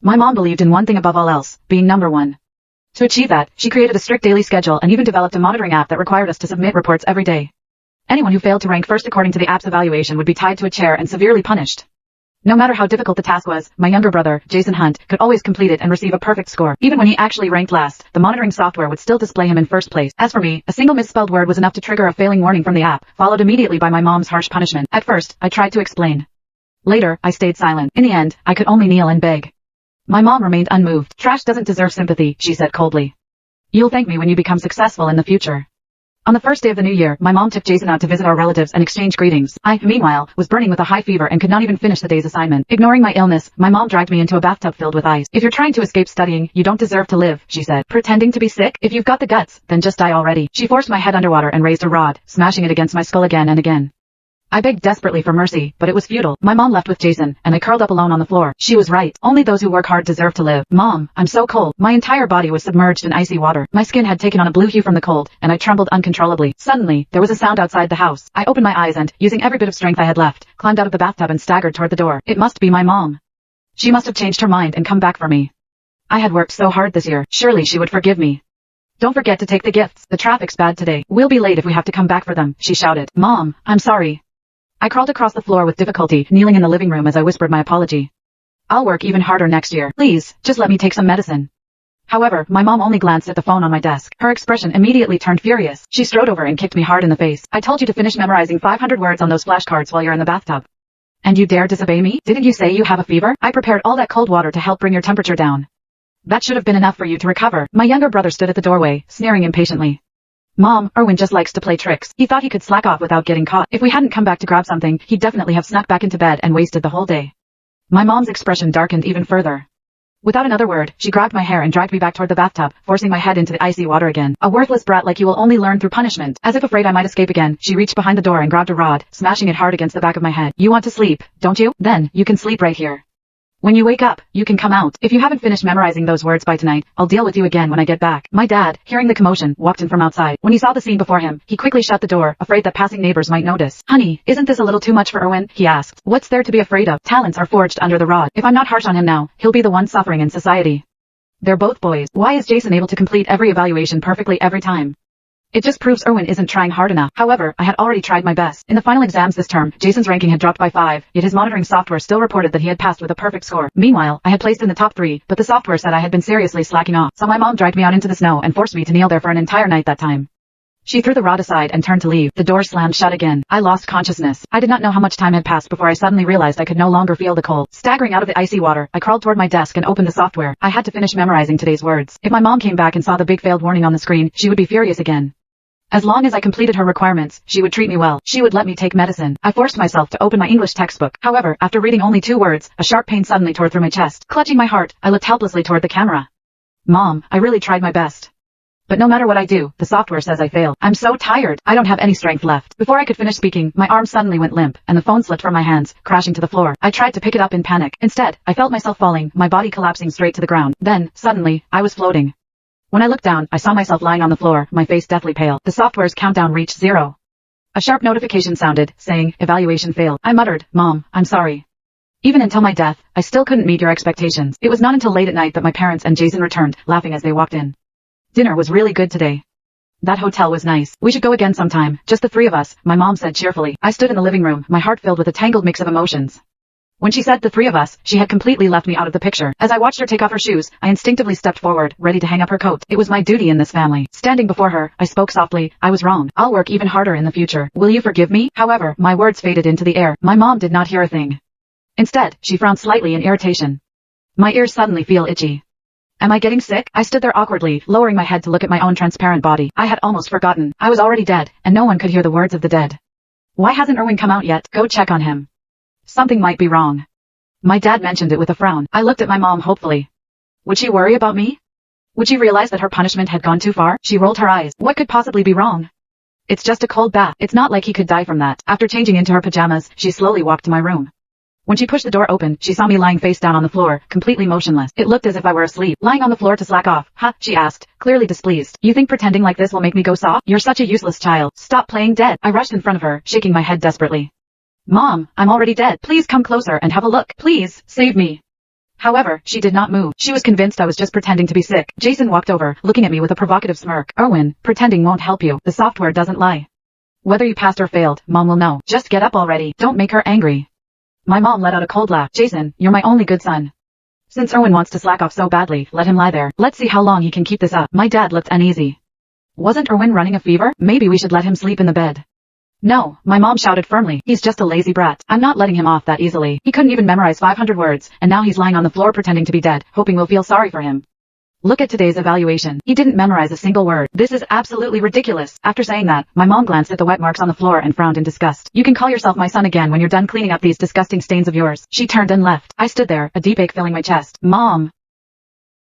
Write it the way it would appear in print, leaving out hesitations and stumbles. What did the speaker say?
My mom believed in one thing above all else, being number one. To achieve that, she created a strict daily schedule and even developed a monitoring app that required us to submit reports every day. Anyone who failed to rank first according to the app's evaluation would be tied to a chair and severely punished. No matter how difficult the task was, my younger brother, Jason Hunt, could always complete it and receive a perfect score. Even when he actually ranked last, the monitoring software would still display him in first place. As for me, a single misspelled word was enough to trigger a failing warning from the app, followed immediately by my mom's harsh punishment. At first, I tried to explain. Later, I stayed silent. In the end, I could only kneel and beg. My mom remained unmoved. Trash doesn't deserve sympathy, she said coldly. You'll thank me when you become successful in the future. On the first day of the new year, my mom took Jason out to visit our relatives and exchange greetings. I, meanwhile, was burning with a high fever and could not even finish the day's assignment. Ignoring my illness, my mom dragged me into a bathtub filled with ice. If you're trying to escape studying, you don't deserve to live, she said. Pretending to be sick? If you've got the guts, then just die already. She forced my head underwater and raised a rod, smashing it against my skull again and again. I begged desperately for mercy, but it was futile. My mom left with Jason, and I curled up alone on the floor. She was right. Only those who work hard deserve to live. Mom, I'm so cold. My entire body was submerged in icy water. My skin had taken on a blue hue from the cold, and I trembled uncontrollably. Suddenly, there was a sound outside the house. I opened my eyes and, using every bit of strength I had left, climbed out of the bathtub and staggered toward the door. It must be my mom. She must have changed her mind and come back for me. I had worked so hard this year. Surely she would forgive me. Don't forget to take the gifts. The traffic's bad today. We'll be late if we have to come back for them, she shouted. Mom, I'm sorry. I crawled across the floor with difficulty, kneeling in the living room as I whispered my apology. I'll work even harder next year. Please, just let me take some medicine. However, my mom only glanced at the phone on my desk. Her expression immediately turned furious. She strode over and kicked me hard in the face. I told you to finish memorizing 500 words on those flashcards while you're in the bathtub. And you dare disobey me? Didn't you say you have a fever? I prepared all that cold water to help bring your temperature down. That should have been enough for you to recover. My younger brother stood at the doorway, sneering impatiently. Mom, Erwin just likes to play tricks. He thought he could slack off without getting caught. If we hadn't come back to grab something, he'd definitely have snuck back into bed and wasted the whole day. My mom's expression darkened even further. Without another word, she grabbed my hair and dragged me back toward the bathtub, forcing my head into the icy water again. A worthless brat like you will only learn through punishment. As if afraid I might escape again, she reached behind the door and grabbed a rod, smashing it hard against the back of my head. You want to sleep, don't you? Then, you can sleep right here. When you wake up, you can come out. If you haven't finished memorizing those words by tonight, I'll deal with you again when I get back. My dad, hearing the commotion, walked in from outside. When he saw the scene before him, he quickly shut the door, afraid that passing neighbors might notice. Honey, isn't this a little too much for Erwin? He asked. What's there to be afraid of? Talents are forged under the rod. If I'm not harsh on him now, he'll be the one suffering in society. They're both boys. Why is Jason able to complete every evaluation perfectly every time? It just proves Erwin isn't trying hard enough. However, I had already tried my best. In the final exams this term, Jason's ranking had dropped by 5, yet his monitoring software still reported that he had passed with a perfect score. Meanwhile, I had placed in the top 3, but the software said I had been seriously slacking off. So my mom dragged me out into the snow and forced me to kneel there for an entire night that time. She threw the rod aside and turned to leave. The door slammed shut again. I lost consciousness. I did not know how much time had passed before I suddenly realized I could no longer feel the cold. Staggering out of the icy water, I crawled toward my desk and opened the software. I had to finish memorizing today's words. If my mom came back and saw the big failed warning on the screen, she would be furious again. As long as I completed her requirements, she would treat me well. She would let me take medicine. I forced myself to open my English textbook. However, after reading only 2 words, a sharp pain suddenly tore through my chest. Clutching my heart, I looked helplessly toward the camera. Mom, I really tried my best. But no matter what I do, the software says I failed. I'm so tired. I don't have any strength left. Before I could finish speaking, my arm suddenly went limp, and the phone slipped from my hands, crashing to the floor. I tried to pick it up in panic. Instead, I felt myself falling, my body collapsing straight to the ground. Then, suddenly, I was floating. When I looked down, I saw myself lying on the floor, my face deathly pale. The software's countdown reached 0. A sharp notification sounded, saying, evaluation failed. I muttered, Mom, I'm sorry. Even until my death, I still couldn't meet your expectations. It was not until late at night that my parents and Jason returned, laughing as they walked in. Dinner was really good today. That hotel was nice. We should go again sometime, just the 3 of us, my mom said cheerfully. I stood in the living room, my heart filled with a tangled mix of emotions. When she said the 3 of us, she had completely left me out of the picture. As I watched her take off her shoes, I instinctively stepped forward, ready to hang up her coat. It was my duty in this family. Standing before her, I spoke softly. I was wrong. I'll work even harder in the future. Will you forgive me? However, my words faded into the air. My mom did not hear a thing. Instead, she frowned slightly in irritation. My ears suddenly feel itchy. Am I getting sick? I stood there awkwardly, lowering my head to look at my own transparent body. I had almost forgotten. I was already dead, and no one could hear the words of the dead. Why hasn't Erwin come out yet? Go check on him. Something might be wrong. My dad mentioned it with a frown. I looked at my mom hopefully. Would she worry about me? Would she realize that her punishment had gone too far? She rolled her eyes. What could possibly be wrong? It's just a cold bath. It's not like he could die from that. After changing into her pajamas, she slowly walked to my room. When she pushed the door open, she saw me lying face down on the floor, completely motionless. It looked as if I were asleep, lying on the floor to slack off. Huh? She asked, clearly displeased. You think pretending like this will make me go soft? You're such a useless child. Stop playing dead. I rushed in front of her, shaking my head desperately. Mom, I'm already dead. Please come closer and have a look. Please, save me. However, she did not move. She was convinced I was just pretending to be sick. Jason walked over, looking at me with a provocative smirk. Erwin, pretending won't help you. The software doesn't lie. Whether you passed or failed, Mom will know. Just get up already. Don't make her angry. My mom let out a cold laugh. Jason, you're my only good son. Since Erwin wants to slack off so badly, let him lie there. Let's see how long he can keep this up. My dad looked uneasy. Wasn't Erwin running a fever? Maybe we should let him sleep in the bed. No, my mom shouted firmly. He's just a lazy brat. I'm not letting him off that easily. He couldn't even memorize 500 words, and now he's lying on the floor pretending to be dead, hoping we'll feel sorry for him. Look at today's evaluation. He didn't memorize a single word. This is absolutely ridiculous. After saying that, my mom glanced at the wet marks on the floor and frowned in disgust. You can call yourself my son again when you're done cleaning up these disgusting stains of yours. She turned and left. I stood there, a deep ache filling my chest. Mom.